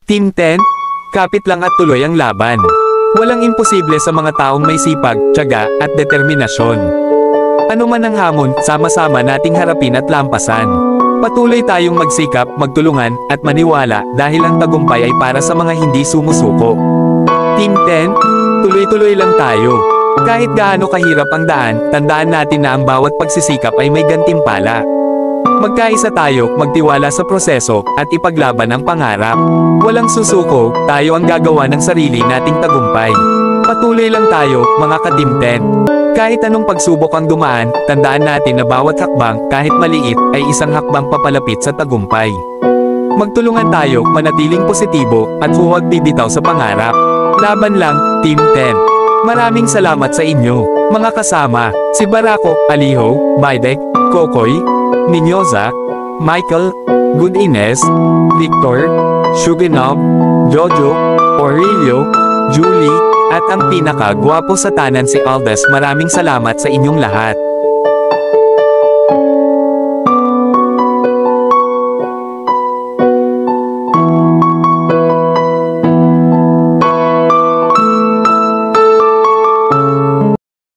Team 10, kapit lang at tuloy ang laban. Walang imposible sa mga taong may sipag, tiyaga, at determinasyon. Ano man ang hamon, sama-sama nating harapin at lampasan. Patuloy tayong magsikap, magtulungan, at maniwala dahil ang tagumpay ay para sa mga hindi sumusuko. Team 10, tuloy-tuloy lang tayo. Kahit gaano kahirap ang daan, tandaan natin na ang bawat pagsisikap ay may gantimpala. Magkaisa tayo, magtiwala sa proseso, at ipaglaban ang pangarap. Walang susuko, tayo ang gagawa ng sarili nating tagumpay. Patuloy lang tayo, mga ka-Team 10. Kahit anong pagsubok ang dumaan, tandaan natin na bawat hakbang, kahit maliit, ay isang hakbang papalapit sa tagumpay. Magtulungan tayo, manatiling positibo, at huwag bibitaw sa pangarap. Laban lang, Team 10. Maraming salamat sa inyo, mga kasama, si Barako, Aliho, Baidek, Kokoy, Ninyoza, Michael, Good Ines, Victor, Shuginob, Jojo, Aurelio, Julie, at ang pinaka-gwapo sa tanan si Aldes. Maraming salamat sa inyong lahat.